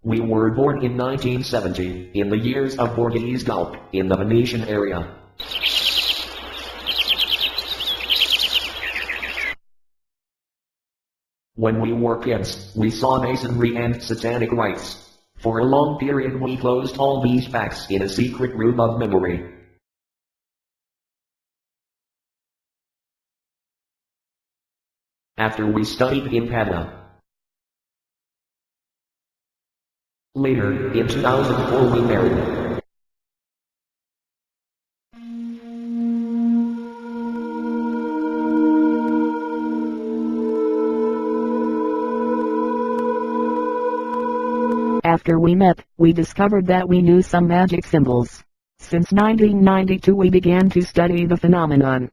We were born in 1970, in the years of Borghese Gulp, in the Venetian area. When we were kids, we saw masonry and satanic rites. For a long period we closed all these facts in a secret room of memory. After we studied in Padua. Later, in 2004 we married. After we met, we discovered that we knew some magic symbols. Since 1992 we began to study the phenomenon.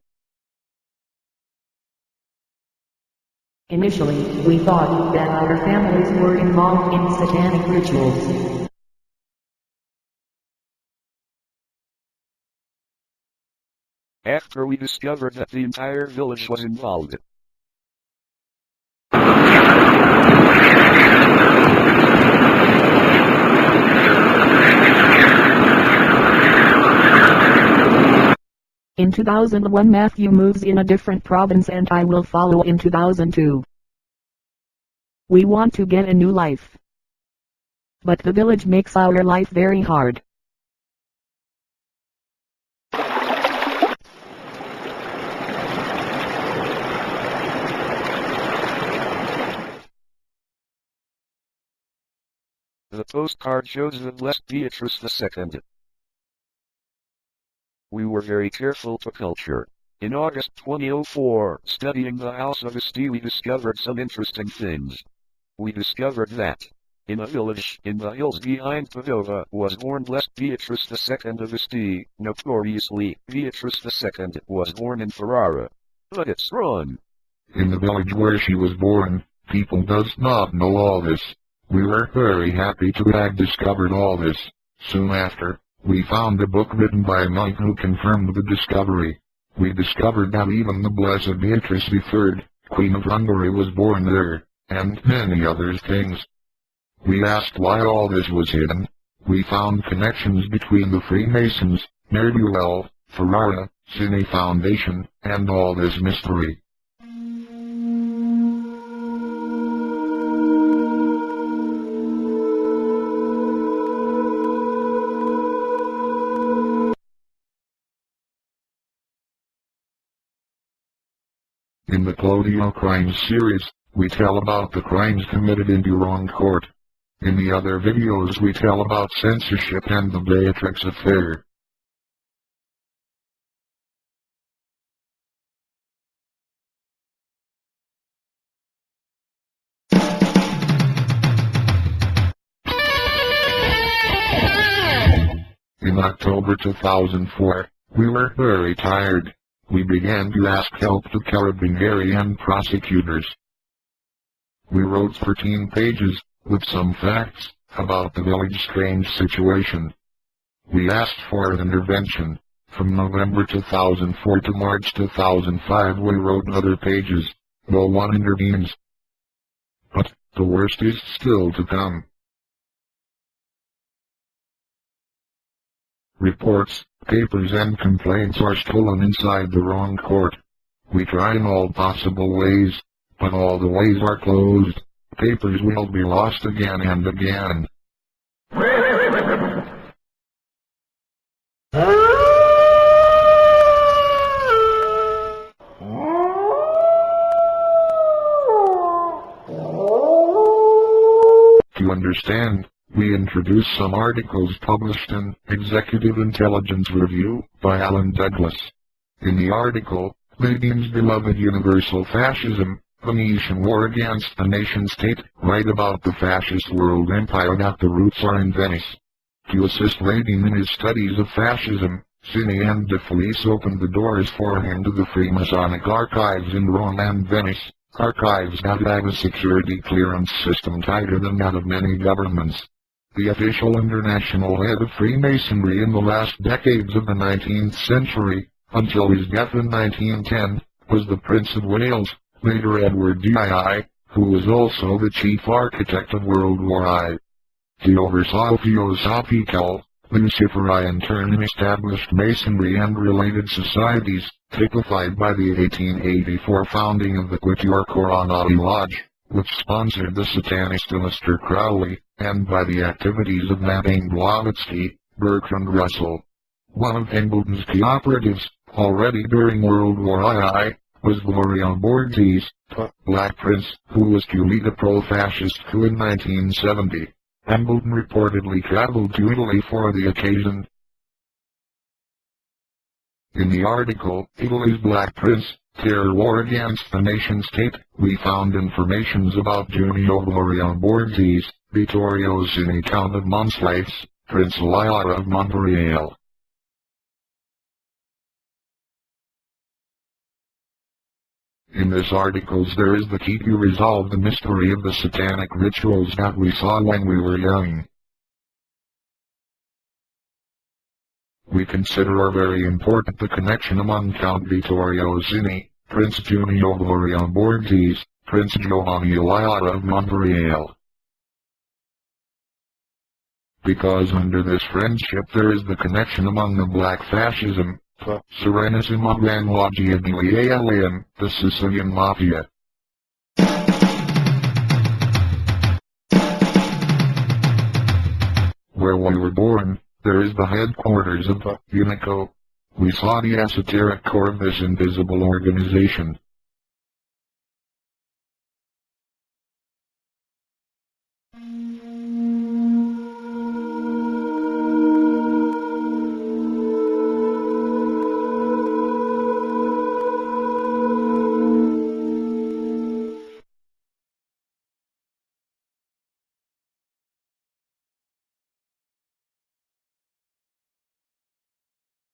Initially, we thought that our families were involved in satanic rituals. After we discovered that the entire village was involved. In 2001 Matthew moves in a different province and I will follow in 2002. We want to get a new life. But the village makes our life very hard. The postcard shows them blessed Beatrice II. We were very careful to culture. In August 2004, studying the House of Este, we discovered some interesting things. We discovered that, in a village in the hills behind Padova, was born blessed Beatrice II of Este. Notoriously, Beatrice II was born in Ferrara. But it's wrong. In the village where she was born, people does not know all this. We were very happy to have discovered all this. Soon after, we found a book written by a monk who confirmed the discovery. We discovered that even the Blessed Beatrice III, Queen of Hungary, was born there, and many other things. We asked why all this was hidden. We found connections between the Freemasons, Nerduel, Ferrara, Cine Foundation, and all this mystery. In the Clodio Crimes series, we tell about the crimes committed in Durand Court. In the other videos we tell about censorship and the Beatrix affair. In October 2004, we were very tired. We began to ask help to Carabinieri prosecutors. We wrote 13 pages, with some facts, about the village's strange situation. We asked for an intervention. From November 2004 to March 2005 we wrote other pages. No one intervenes. But, the worst is still to come. Reports, papers and complaints are stolen inside the wrong court. We try in all possible ways, but all the ways are closed. Papers will be lost again and again. To understand, we introduce some articles published in Executive Intelligence Review by Alan Douglas. In the article, Lenin's beloved universal fascism, Venetian war against the nation-state, write about the fascist world empire that the roots are in Venice. To assist Lenin in his studies of fascism, Cine and de Felice opened the doors for him to the Freemasonic archives in Rome and Venice, archives that have a security clearance system tighter than that of many governments. The official international head of Freemasonry in the last decades of the 19th century, until his death in 1910, was the Prince of Wales, later Edward II, who was also the chief architect of World War I. He oversaw philosophical, Luciferi and turn established masonry and related societies, typified by the 1884 founding of the Quatuor Coronati Lodge, which sponsored the Satanist Mr. Crowley, and by the activities of Madame Blavatsky, Bertrand Russell. One of Embleton's key operatives, already during World War I, was Florian Borghese, Black Prince, who was to lead a pro-fascist coup in 1970. Embleton reportedly traveled to Italy for the occasion. In the article, Italy's Black Prince, Terror War Against the Nation State, we found informations about Junio Florian Borghese, Vittorio Zini Count of Monslice, Prince Lyra of Montreal. In this article there is the key to resolve the mystery of the satanic rituals that we saw when we were young. We consider very important the connection among Count Vittorio Zini, Prince Junio Florian Borghese, Prince Giovanni Lyra of Montreal. Because under this friendship there is the connection among the Black Fascism, Serenissima Gran Loggia di Lealem, the Sicilian Mafia. Where we were born, there is the headquarters of Unico. We saw the esoteric core of this invisible organization.